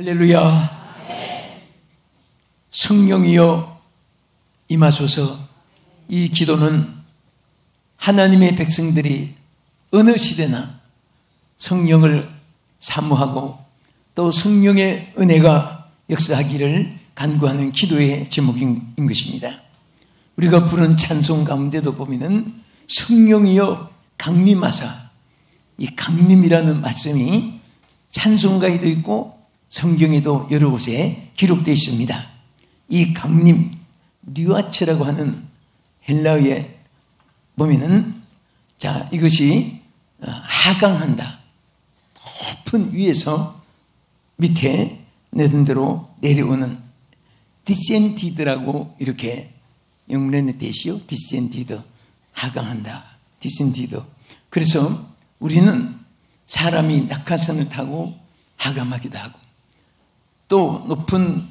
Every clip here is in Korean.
할렐루야. 성령이여 임하소서. 이 기도는 하나님의 백성들이 어느 시대나 성령을 사모하고 또 성령의 은혜가 역사하기를 간구하는 기도의 제목인 것입니다. 우리가 부른 찬송 가운데도 보면은 성령이여 강림하사, 이 강림이라는 말씀이 찬송가에도 있고 성경에도 여러 곳에 기록되어 있습니다. 이 강림, 뉴아체라고 하는 헬라어에 보면은 이것이 하강한다, 높은 위에서 밑에 내린대로 내려오는 디센디드라고 이렇게 영문에는 되시요. 디센디드, 하강한다, 디센디드. 그래서 우리는 사람이 낙하산을 타고 하강하기도 하고 또 높은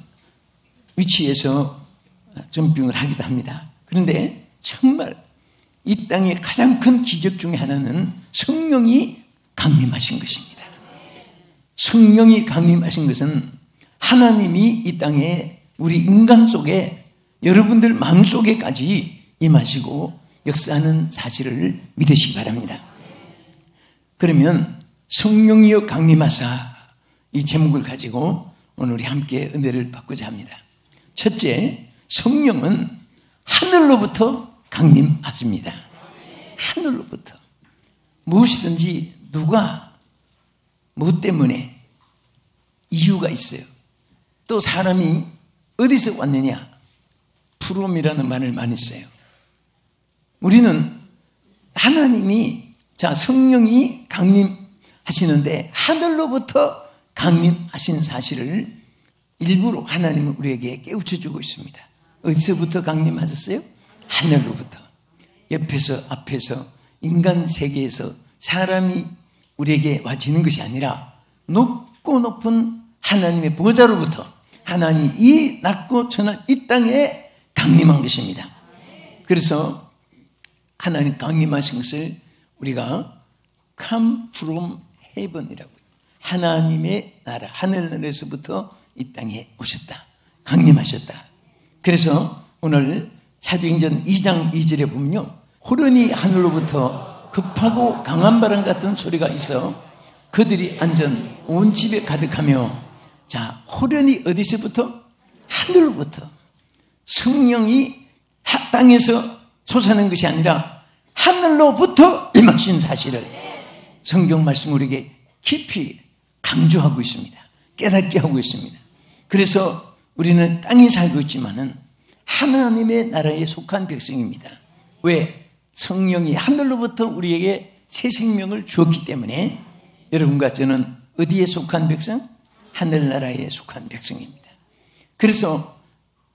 위치에서 점핑을 하기도 합니다. 그런데 정말 이 땅의 가장 큰 기적 중에 하나는 성령이 강림하신 것입니다. 성령이 강림하신 것은 하나님이 이 땅에 우리 인간 속에 여러분들 마음속에까지 임하시고 역사하는 사실을 믿으시기 바랍니다. 그러면 성령이여 강림하사, 이 제목을 가지고 오늘 우리 함께 은혜를 받고자 합니다. 첫째, 성령은 하늘로부터 강림하십니다. 하늘로부터. 무엇이든지 누가 뭐 때문에 이유가 있어요. 또 사람이 어디서 왔느냐, 프롬이라는 말을 많이 써요. 우리는 하나님이 성령이 강림하시는데 하늘로부터 강림하신 사실을 일부러 하나님은 우리에게 깨우쳐주고 있습니다. 어디서부터 강림하셨어요? 하늘로부터. 옆에서 앞에서 인간 세계에서 사람이 우리에게 와지는 것이 아니라 높고 높은 하나님의 보좌로부터 하나님이 이 낮고 천한 이 땅에 강림한 것입니다. 그래서 하나님 강림하신 것을 우리가 come from heaven이라고, 하나님의 나라, 하늘나라에서부터 이 땅에 오셨다, 강림하셨다. 그래서 오늘 사도행전 2장 2절에 보면요, 호련히 하늘로부터 급하고 강한 바람 같은 소리가 있어 그들이 앉은 온 집에 가득하며, 호련히 어디서부터? 하늘로부터. 성령이 땅에서 솟아난 것이 아니라 하늘로부터 임하신 사실을 성경 말씀 우리에게 깊이 강조하고 있습니다. 깨닫게 하고 있습니다. 그래서 우리는 땅에 살고 있지만은 하나님의 나라에 속한 백성입니다. 왜? 성령이 하늘로부터 우리에게 새 생명을 주었기 때문에 여러분과 저는 어디에 속한 백성? 하늘나라에 속한 백성입니다. 그래서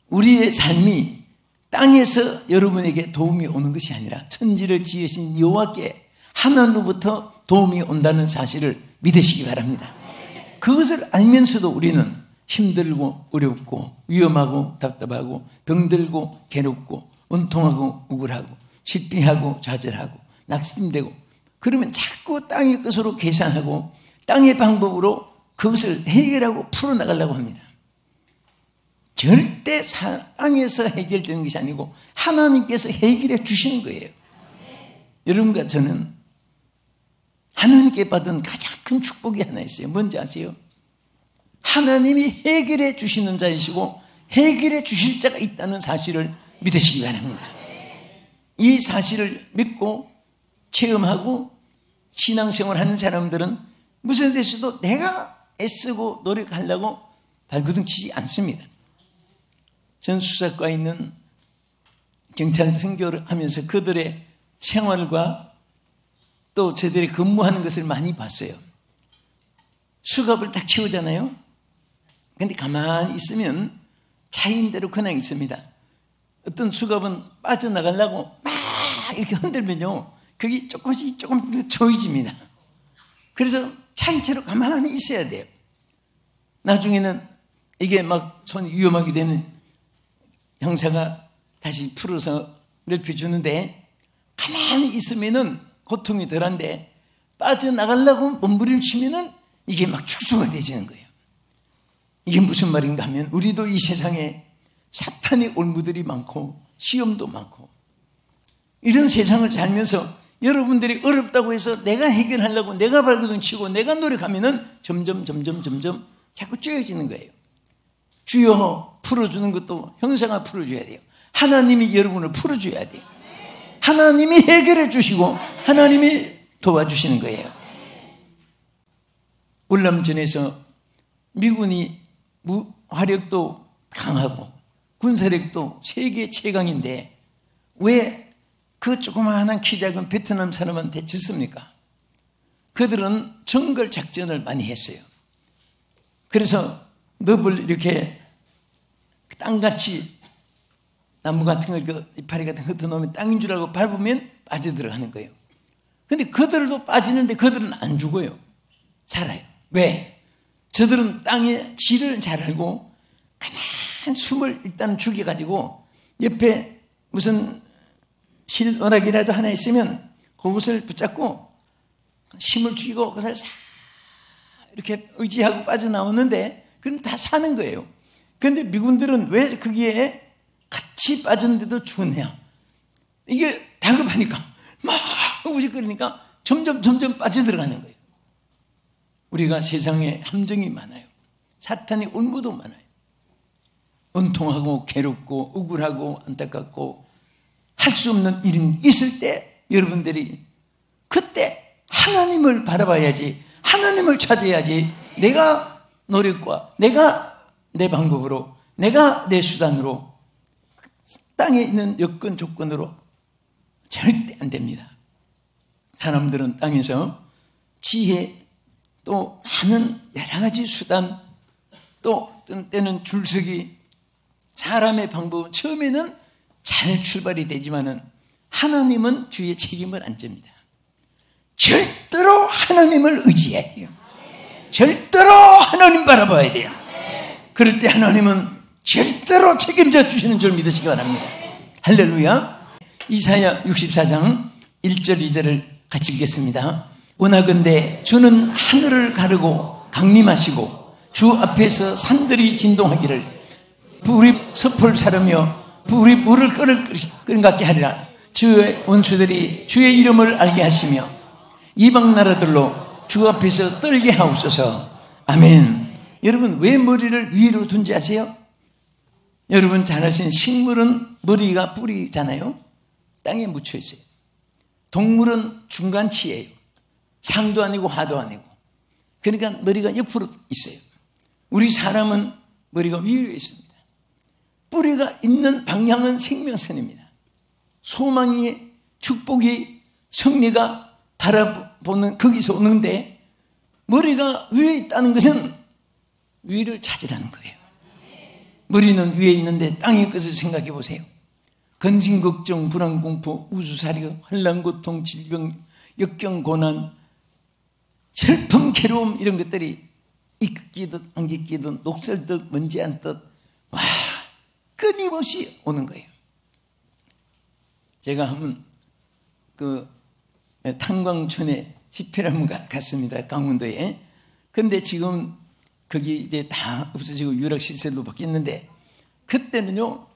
우리의 삶이 땅에서 여러분에게 도움이 오는 것이 아니라 천지를 지으신 여호와께 하늘로부터 도움이 온다는 사실을 믿으시기 바랍니다. 그것을 알면서도 우리는 힘들고 어렵고 위험하고 답답하고 병들고 괴롭고 원통하고 우울하고 질병하고 좌절하고 낙심되고, 그러면 자꾸 땅의 것으로 계산하고 땅의 방법으로 그것을 해결하고 풀어나가려고 합니다. 절대 땅에서 해결되는 것이 아니고 하나님께서 해결해 주시는 거예요. 여러분과 저는 하나님께 받은 가장 큰 축복이 하나 있어요. 뭔지 아세요? 하나님이 해결해 주시는 자이시고 해결해 주실 자가 있다는 사실을 믿으시기 바랍니다. 이 사실을 믿고 체험하고 신앙생활 하는 사람들은 무슨 데서도 내가 애쓰고 노력하려고 발버둥 치지 않습니다. 전 수사과에 있는 경찰 선교를 하면서 그들의 생활과 또 저들이 근무하는 것을 많이 봤어요. 수갑을 딱 채우잖아요. 근데 가만히 있으면 차인대로 그냥 있습니다. 어떤 수갑은 빠져나가려고 막 이렇게 흔들면요, 그게 조금씩 조금 조여집니다. 그래서 차인채로 가만히 있어야 돼요. 나중에는 이게 막 손이 위험하게 되면 형사가 다시 풀어서 넓혀주는데, 가만히 있으면은 고통이 덜한데 빠져나가려고 몸부림치면은 이게 막 축소가 되지는 거예요. 이게 무슨 말인가 하면 우리도 이 세상에 사탄의 올무들이 많고 시험도 많고 이런 세상을 살면서 여러분들이 어렵다고 해서 내가 해결하려고 내가 발버둥 치고 내가 노력하면은 점점 자꾸 쪼여지는 거예요. 주여 풀어주는 것도 형사가 풀어줘야 돼요. 하나님이 여러분을 풀어줘야 돼요. 하나님이 해결해 주시고 하나님이 도와주시는 거예요. 월남전에서 미군이 화력도 강하고 군사력도 세계 최강인데 왜 그 조그마한 키 작은 베트남 사람한테 졌습니까? 그들은 정글 작전을 많이 했어요. 그래서 넙을 이렇게 땅같이 나무 같은 거, 이파리 같은 거 흩어놓으면 땅인 줄 알고 밟으면 빠져들어가는 거예요. 근데 그들도 빠지는데 그들은 안 죽어요. 살아요. 왜? 저들은 땅의 질을 잘 알고 가만 숨을 일단 죽여가지고 옆에 무슨 실어락이라도 하나 있으면 그것을 붙잡고 힘을 죽이고 그것을 싹 이렇게 의지하고 빠져나오는데 그럼 다 사는 거예요. 그런데 미군들은 왜 거기에 같이 빠졌는데도 죽었냐? 이게 다급하니까 막 우직거리니까 점점 빠져들어가는 거예요. 우리가 세상에 함정이 많아요. 사탄이 올무도 많아요. 은통하고 괴롭고 억울하고 안타깝고 할 수 없는 일이 있을 때 여러분들이 그때 하나님을 바라봐야지, 하나님을 찾아야지. 내가 노력과 내가 내 방법으로 내가 내 수단으로 땅에 있는 여건 조건으로 절대 안 됩니다. 사람들은 땅에서 지혜 또 많은 여러 가지 수단 또 때는 줄서기 사람의 방법은 처음에는 잘 출발이 되지만은 하나님은 뒤에 책임을 안 집니다. 절대로 하나님을 의지해야 돼요. 절대로 하나님 바라봐야 돼요. 그럴 때 하나님은 절대로 책임져 주시는 줄 믿으시기 바랍니다. 할렐루야. 이사야 64장 1절 2절을 같이 읽겠습니다. 원하건대 주는 하늘을 가르고 강림하시고 주 앞에서 산들이 진동하기를 불이 섭을 사르며 불이 물을 끓는같게 하리라. 주의 원수들이 주의 이름을 알게 하시며 이방 나라들로 주 앞에서 떨게 하옵소서. 아멘. 여러분 왜 머리를 위로 둔지 아세요? 여러분 잘 아시는 식물은 머리가 뿌리잖아요. 땅에 묻혀 있어요. 동물은 중간치예요. 상도 아니고 하도 아니고. 그러니까 머리가 옆으로 있어요. 우리 사람은 머리가 위에 있습니다. 뿌리가 있는 방향은 생명선입니다. 소망이, 축복이, 승리가 바라보는 거기서 오는데 머리가 위에 있다는 것은 위를 찾으라는 거예요. 머리는 위에 있는데 땅의 것을 생각해 보세요. 근심, 걱정, 불안, 공포, 우수사리, 환난, 고통, 질병, 역경, 고난, 슬픔, 괴로움 이런 것들이 익기듯 안기듯 녹슬듯 먼지 않듯 와 끊임없이 오는 거예요. 제가 한번 그 탄광촌에 집회를 한번 갔습니다. 강원도에. 근데 지금 거기 이제 다 없어지고 유락시설로 바뀌었는데 그때는요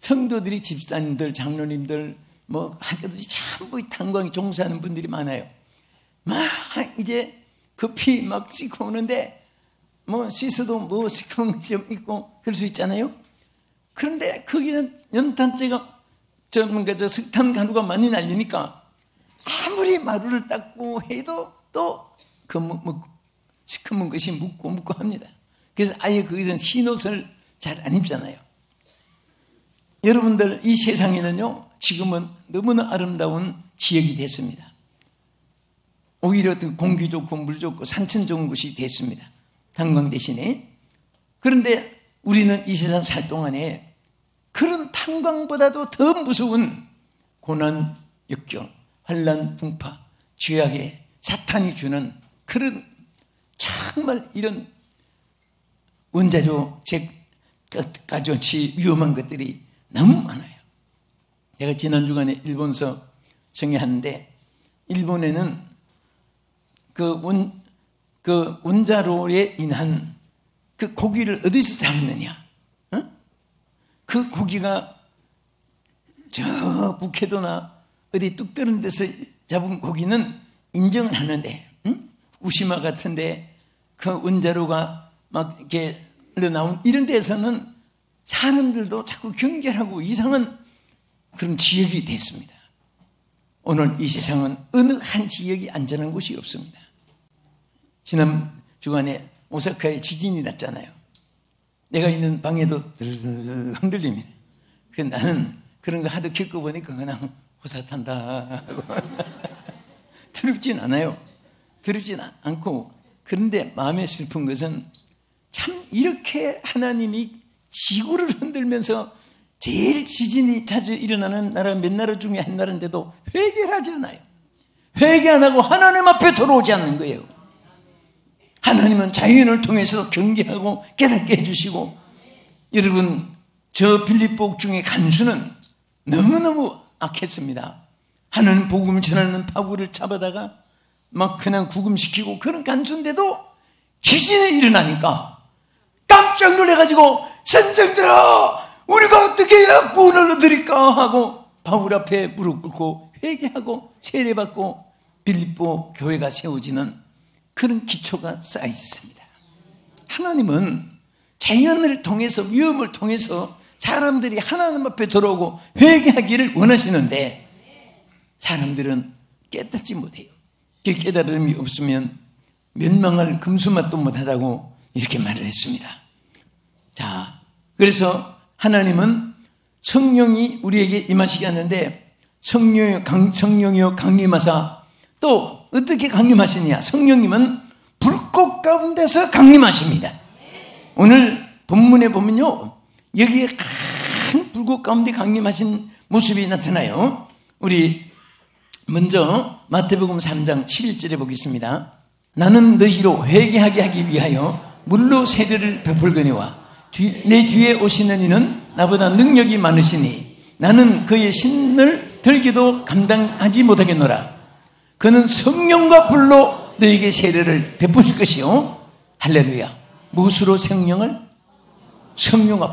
성도들이 집사님들, 장로님들 뭐 한가지 전부 탄광에 종사하는 분들이 많아요. 막 이제 급히 막 씻고 오는데 뭐 씻어도 뭐 시커먼 좀 있고 그럴 수 있잖아요. 그런데 거기는 연탄재가 저 석탄 가루가 많이 날리니까 아무리 마루를 닦고 해도 또 그 시커먼 것이 묻고 합니다. 그래서 아예 거기서는 흰 옷을 잘 안 입잖아요. 여러분들 이 세상에는요 지금은 너무나 아름다운 지역이 됐습니다. 오히려 공기 좋고 물 좋고 산천 좋은 곳이 됐습니다. 탄광 대신에. 그런데 우리는 이 세상 살 동안에 그런 탄광보다도 더 무서운 고난, 역경, 환난, 풍파, 죄악의 사탄이 주는 그런 정말 이런 원자조 가져치 위험한 것들이 너무 많아요. 제가 지난 주간에 일본서 정리하는데 일본에는 그 원자로에 인한 그 고기를 어디서 잡느냐? 어? 그 고기가 저 북해도나 어디 뚝 떨어진 데서 잡은 고기는 인정을 하는데, 우시마 같은데 그 원자로가 막 이렇게 나온 이런 데서는 사람들도 자꾸 경계하고 이상한 그런 지역이 됐습니다. 오늘 이 세상은 어느 한 지역이 안전한 곳이 없습니다. 지난 주간에 오사카에 지진이 났잖아요. 내가 있는 방에도 흔들립니다. 그래서 나는 그런 거 하도 겪어보니까 그냥 호사탄다 하고 두렵진 않아요. 두렵진 않고, 그런데 마음에 슬픈 것은 참 이렇게 하나님이 지구를 흔들면서 제일 지진이 자주 일어나는 나라 몇 나라 중에 한 나라인데도 회개를 하지 않아요. 회개 안 하고 하나님 앞에 돌아오지 않는 거예요. 하나님은 자연을 통해서 경계하고 깨닫게 해주시고, 여러분 저 빌립보 중에 간수는 너무너무 악했습니다. 하나님 복음을 전하는 바울을 잡아다가 막 그냥 구금시키고 그런 간수인데도 지진이 일어나니까 깜짝 놀래가지고 선생들아 우리가 어떻게 해야 구원을 얻으리까 하고 바울 앞에 무릎 꿇고 회개하고 세례받고 빌립보 교회가 세워지는 그런 기초가 쌓여 있습니다. 하나님은 자연을 통해서, 위험을 통해서 사람들이 하나님 앞에 들어오고 회개하기를 원하시는데 사람들은 깨닫지 못해요. 그 깨달음이 없으면 멸망할 금수맛도 못하다고 이렇게 말을 했습니다. 자, 그래서 하나님은 성령이 우리에게 임하시게 하는데 성령이요 강림하사, 또 어떻게 강림하시냐? 성령님은 불꽃 가운데서 강림하십니다. 오늘 본문에 보면요, 여기에 큰 불꽃 가운데 강림하신 모습이 나타나요. 우리 먼저 마태복음 3장 11절에 보겠습니다. 나는 너희로 회개하게 하기 위하여 물로 세례를 베풀거니와 내 뒤에 오시는 이는 나보다 능력이 많으시니 나는 그의 신을 들기도 감당하지 못하겠노라. 그는 성령과 불로 너에게 세례를 베푸실 것이요. 할렐루야. 무엇으로 성령과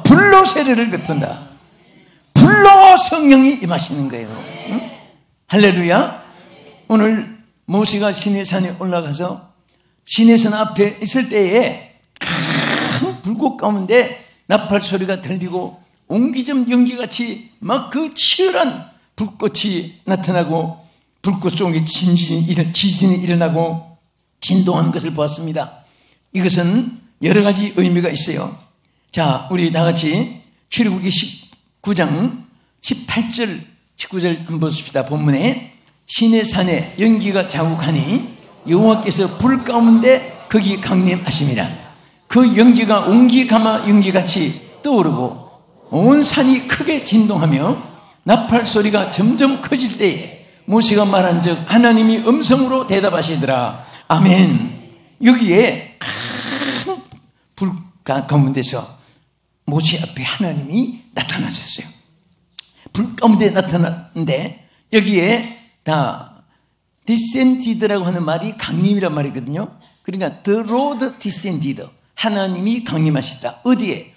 불로 세례를 베푼다. 불로 성령이 임하시는 거예요. 응? 할렐루야. 오늘 모세가 시내산에 올라가서 시내산 앞에 있을 때에 큰 불꽃 가운데 나팔 소리가 들리고 옹기점 연기같이 막 그 치열한 불꽃이 나타나고 불꽃 속에 지진이 일어나고 진동하는 것을 보았습니다. 이것은 여러 가지 의미가 있어요. 자, 우리 다 같이 출애굽기 19장 18절 19절 한번 보십시다. 본문에 시내산에 연기가 자욱하니 여호와께서 불 가운데 거기 강림하심이라. 그 연기가 옹기가마 연기같이 떠오르고 온 산이 크게 진동하며 나팔 소리가 점점 커질 때에 모세가 말한 즉 하나님이 음성으로 대답하시더라. 아멘. 여기에 큰 불 가운데서 모세 앞에 하나님이 나타나셨어요. 불 가운데 나타났는데 여기에 다 descended라고 하는 말이 강림이란 말이거든요. 그러니까 the Lord descended, 하나님이 강림하시다. 어디에?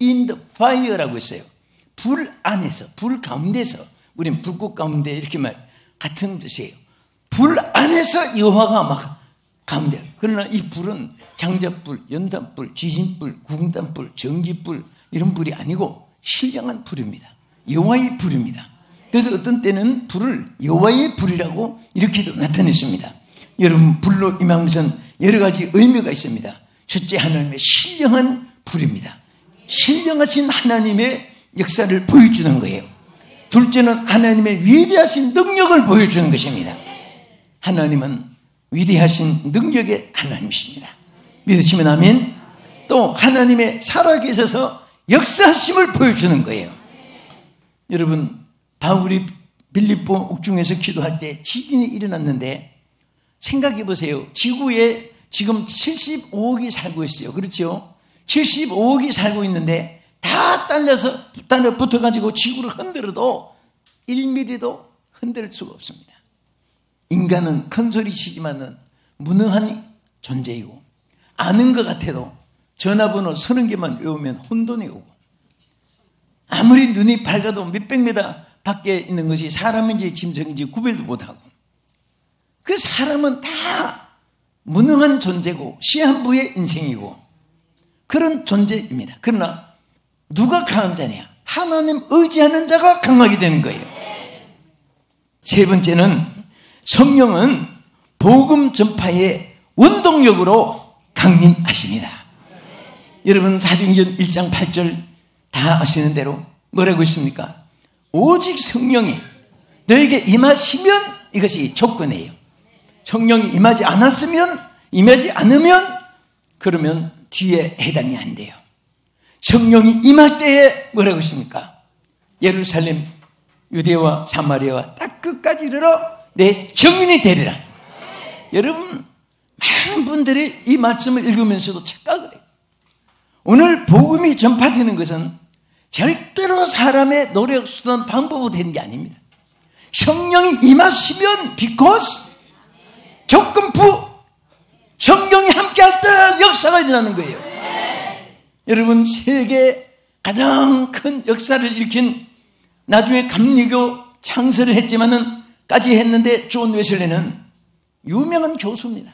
in the fire라고 했어요. 불 안에서, 불 가운데서. 우리는 불꽃 가운데 이렇게 말 같은 뜻이에요. 불 안에서 여호와가 막 가운데. 그러나 이 불은 장작불, 연탄불, 지진불, 궁단불, 전기불 이런 불이 아니고 신령한 불입니다. 여호와의 불입니다. 그래서 어떤 때는 불을 여호와의 불이라고 이렇게도 나타냈습니다. 여러분, 불로 임한 것은 여러 가지 의미가 있습니다. 첫째, 하나님의 신령한 불입니다. 신령하신 하나님의 역사를 보여주는 거예요. 둘째는 하나님의 위대하신 능력을 보여주는 것입니다. 하나님은 위대하신 능력의 하나님이십니다. 믿으시면 아멘. 또 하나님의 살아계셔서 역사하심을 보여주는 거예요. 여러분, 바울이 빌립보 옥중에서 기도할 때 지진이 일어났는데 생각해 보세요. 지구에 지금 75억이 살고 있어요. 그렇죠? 75억이 살고 있는데 다 딸려 붙어가지고 지구를 흔들어도 1mm도 흔들 수가 없습니다. 인간은 큰 소리 치지만은 무능한 존재이고 아는 것 같아도 전화번호 30개만 외우면 혼돈이 오고, 아무리 눈이 밝아도 몇백 미터 밖에 있는 것이 사람인지 짐승인지 구별도 못하고, 그 사람은 다 무능한 존재고 시한부의 인생이고 그런 존재입니다. 그러나 누가 강한 자냐? 하나님 의지하는 자가 강하게 되는 거예요. 세 번째는 성령은 복음 전파의 원동력으로 강림하십니다. 여러분 사도행전 1장 8절 다 아시는 대로 뭐라고 있습니까? 오직 성령이 너에게 임하시면 이것이 조건이에요. 성령이 임하지 않으면 그러면 뒤에 해당이 안 돼요. 성령이 임할 때에 뭐라고 했습니까? 예루살렘, 유대와 사마리아와 딱 끝까지 이르러 내 증인이 되리라. 여러분 많은 분들이 이 말씀을 읽으면서도 착각을 해요. 오늘 복음이 전파되는 것은 절대로 사람의 노력, 수단, 방법으로 되는 게 아닙니다. 성령이 임하시면 because 조건부 성령이 함께할 때 역사가 일어나는 거예요. 여러분 세계 가장 큰 역사를 일으킨 나중에 감리교 창설을 까지 했는데 존 웨슬리는 유명한 교수입니다.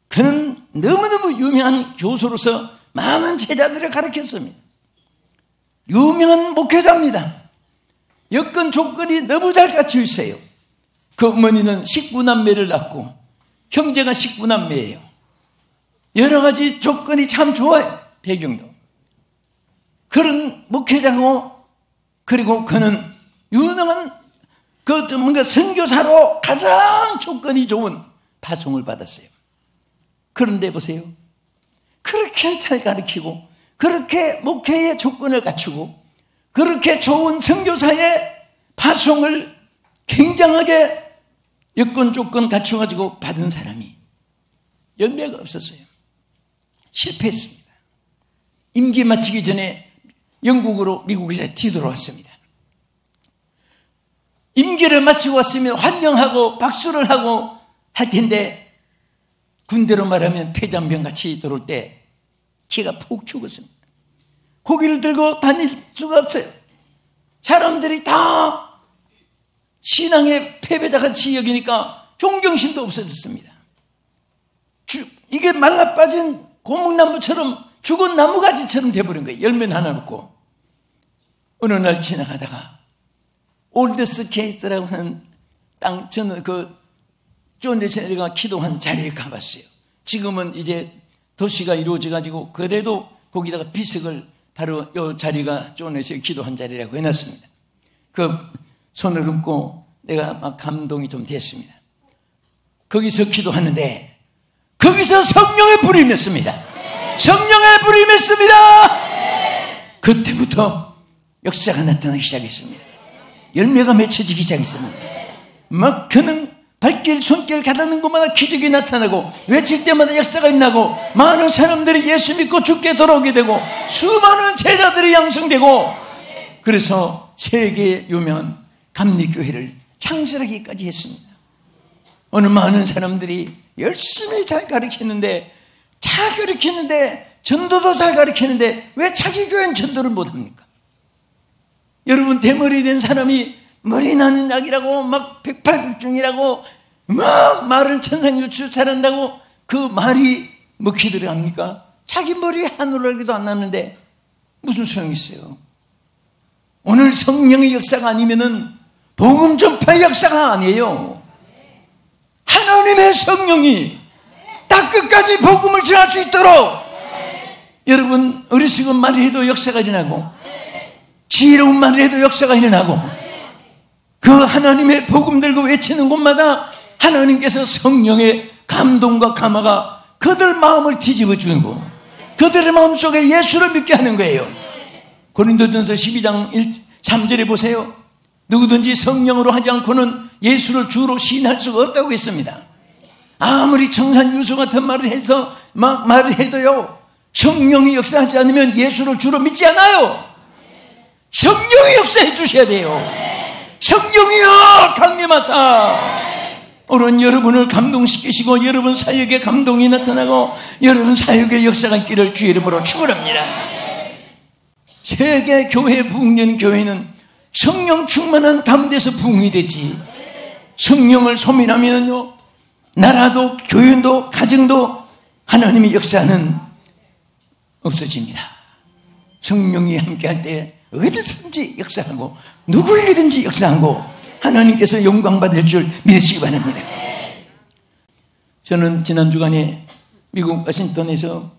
그는 너무너무 유명한 교수로서 많은 제자들을 가르쳤습니다. 유명한 목회자입니다. 여건 조건이 너무 잘 갖춰 있어요. 그 어머니는 19남매를 낳고 형제가 19남매예요. 여러 가지 조건이 참 좋아요. 배경도. 그런 목회자고, 그리고 그는 유능한 뭔가 선교사로 가장 조건이 좋은 파송을 받았어요. 그런데 보세요. 그렇게 잘 가르치고, 그렇게 목회의 조건을 갖추고, 그렇게 좋은 선교사의 파송을 굉장하게 여건 조건 갖춰가지고 받은 사람이 열매가 없었어요. 실패했습니다. 임기 마치기 전에 영국으로 미국에서 뒤돌아왔습니다. 임기를 마치고 왔으면 환영하고 박수를 하고 할 텐데 군대로 말하면 폐잔병같이 들어올 때 키가 푹 죽었습니다. 고기를 들고 다닐 수가 없어요. 사람들이 다 신앙의 패배자같이 여기니까 존경심도 없어졌습니다. 이게 말라빠진 고목나무처럼 죽은 나무가지처럼 돼버린 거예요. 열매는 하나 없고. 어느 날 지나가다가 올드스 게이트라고 하는 저는 존 웨슬리가 기도한 자리에 가봤어요. 지금은 이제 도시가 이루어져가지고 그래도 거기다가 비석을 바로 이 자리가 존 웨슬리 기도한 자리라고 해놨습니다. 그 손을 얹고 내가 막 감동이 좀 됐습니다. 거기서 기도하는데 거기서 성령의 불이 임했습니다. 성령의 불이 임했습니다. 그때부터 역사가 나타나기 시작했습니다. 열매가 맺혀지기 시작했습니다. 막 그는 발길 손길 가다는 곳마다 기적이 나타나고 외칠 때마다 역사가 일어나고 많은 사람들이 예수 믿고 죽게 돌아오게 되고 수많은 제자들이 양성되고 그래서 세계에 유명한 감리교회를 창설하기까지 했습니다. 어느 많은 사람들이 열심히 잘 가르치는데 전도도 잘 가르치는데 왜 자기 교회는 전도를 못합니까? 여러분 대머리 된 사람이 머리 나는 약이라고 막 백발백중이라고 막 말을 천상유추 잘한다고 그 말이 먹히더라 합니까? 자기 머리에 하늘나기도 안 났는데 무슨 소용이 있어요? 오늘 성령의 역사가 아니면은 복음 전파의 역사가 아니에요. 하나님의 성령이 딱 끝까지 복음을 전할 수 있도록 여러분 어리석은 말을 해도 역사가 일어나고 지혜로운 말을 해도 역사가 일어나고 그 하나님의 복음 들고 외치는 곳마다 하나님께서 성령의 감동과 감화가 그들 마음을 뒤집어 주고 그들의 마음속에 예수를 믿게 하는 거예요. 고린도전서 12장 3절에 보세요. 누구든지 성령으로 하지 않고는 예수를 주로 시인할 수가 없다고 했습니다. 아무리 청산유수 같은 말을 해서 막 말을 해도요 성령이 역사하지 않으면 예수를 주로 믿지 않아요. 성령이 역사해 주셔야 돼요. 성령이여 강림하사 오늘 여러분을 감동시키시고 여러분 사역에 감동이 나타나고 여러분 사역의 역사가 있기를 주의 이름으로 축원합니다. 세계 교회 부흥된 교회는 성령 충만한 가운데서 부흥이 됐지, 성령을 소멸하면요 나라도 교회도 가정도 하나님의 역사는 없어집니다. 성령이 함께할 때 어디든지 역사하고 누구에게든지 역사하고 하나님께서 영광 받을 줄 믿으시기 바랍니다. 저는 지난 주간에 미국 워싱턴에서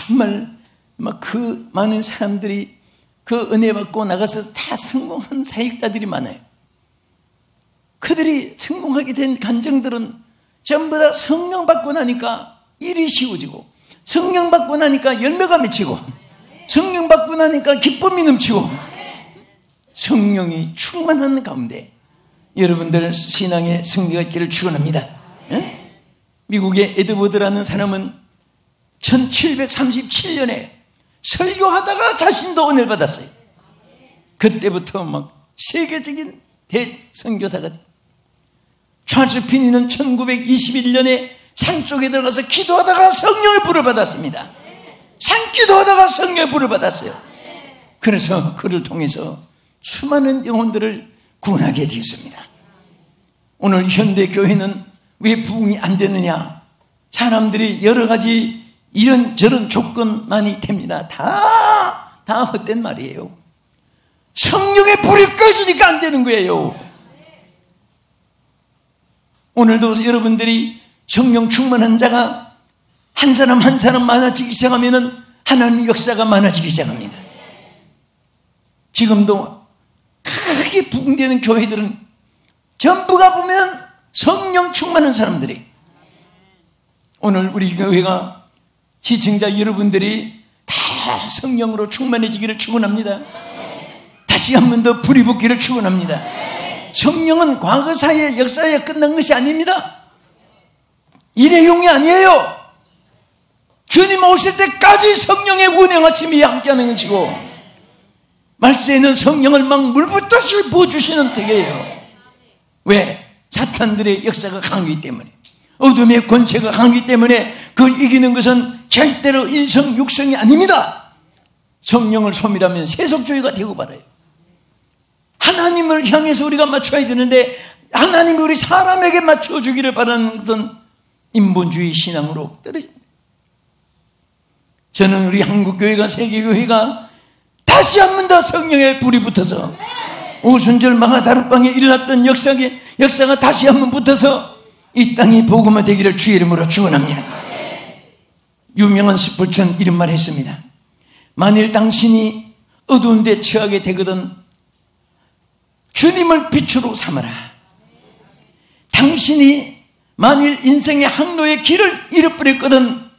정말 막 그 많은 사람들이 그 은혜 받고 나가서 다 성공한 사역자들이 많아요. 그들이 성공하게 된 간증들은 전부 다 성령 받고 나니까 일이 쉬워지고, 성령 받고 나니까 열매가 맺히고, 성령 받고 나니까 기쁨이 넘치고, 성령이 충만한 가운데 여러분들 신앙의 승리가 있기를 축원합니다. 미국의 에드워드라는 사람은 1737년에 설교하다가 자신도 은혜를 받았어요. 그때부터 막 세계적인 대선교사가 됐어요. 찰스 피니는 1921년에 산속에 들어가서 기도하다가 성령의 불을 받았습니다. 산기도하다가 성령의 불을 받았어요. 그래서 그를 통해서 수많은 영혼들을 구원하게 되었습니다. 오늘 현대 교회는 왜 부흥이 안 되느냐? 사람들이 여러 가지 이런저런 조건만이 됩니다. 다 헛된 말이에요. 성령의 불이 꺼지니까 안 되는 거예요. 오늘도 여러분들이 성령 충만한 자가 한 사람 한 사람 많아지기 시작하면은 하나님의 역사가 많아지기 시작합니다. 지금도 크게 부흥되는 교회들은 전부가 보면 성령 충만한 사람들이, 오늘 우리 교회가 시청자 여러분들이 다 성령으로 충만해지기를 축원합니다. 다시 한 번 더 불이 붙기를 축원합니다. 성령은 과거사의 역사에 끝난 것이 아닙니다. 일회용이 아니에요. 주님 오실 때까지 성령의 운행하심이 함께하는 것이고, 말세에는 성령을 막 물붓듯이 부어주시는 때예요. 왜? 사탄들의 역사가 강하기 때문에, 어둠의 권세가 강하기 때문에 그걸 이기는 것은 절대로 인성 육성이 아닙니다. 성령을 소멸하면 세속주의가 되고 말아요. 하나님을 향해서 우리가 맞춰야 되는데 하나님이 우리 사람에게 맞춰주기를 바라는 것은 인본주의 신앙으로 떨어집니다. 저는 우리 한국교회가, 세계교회가 다시 한 번 더 성령의 불이 붙어서 오순절 마가다락방에 일어났던 역사가 다시 한 번 붙어서 이 땅이 복음화 되기를 주의 이름으로 축원합니다. 유명한 스폴천 이런 말 했습니다. 만일 당신이 어두운 데 처하게 되거든 주님을 빛으로 삼아라. 당신이 만일 인생의 항로의 길을 잃어버렸거든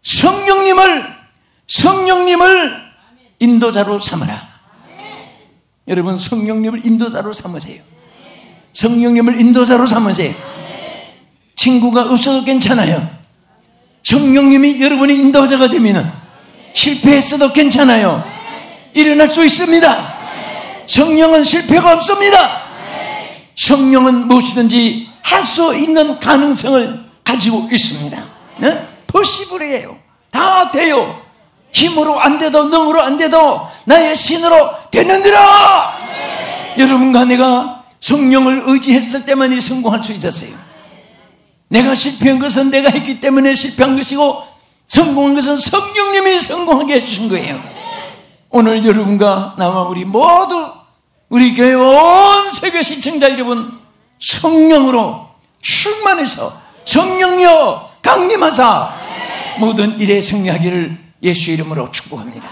성령님을 인도자로 삼아라. 여러분, 성령님을 인도자로 삼으세요. 성령님을 인도자로 삼으세요. 친구가 없어도 괜찮아요. 성령님이 여러분의 인도자가 되면 실패했어도 괜찮아요. 일어날 수 있습니다. 성령은 실패가 없습니다. 성령은 무엇이든지 할 수 있는 가능성을 가지고 있습니다. 네? 포시블이에요. 다 돼요. 힘으로 안 돼도 능으로 안 돼도 나의 신으로 되는지라. 여러분과 내가 성령을 의지했을 때만이 성공할 수 있었어요. 내가 실패한 것은 내가 했기 때문에 실패한 것이고 성공한 것은 성령님이 성공하게 해주신 거예요. 오늘 여러분과 나와 우리 모두, 우리 교회 온 세계 시청자 여러분, 성령으로 충만해서 성령여 강림하사 모든 일에 승리하기를 예수 이름으로 축복합니다.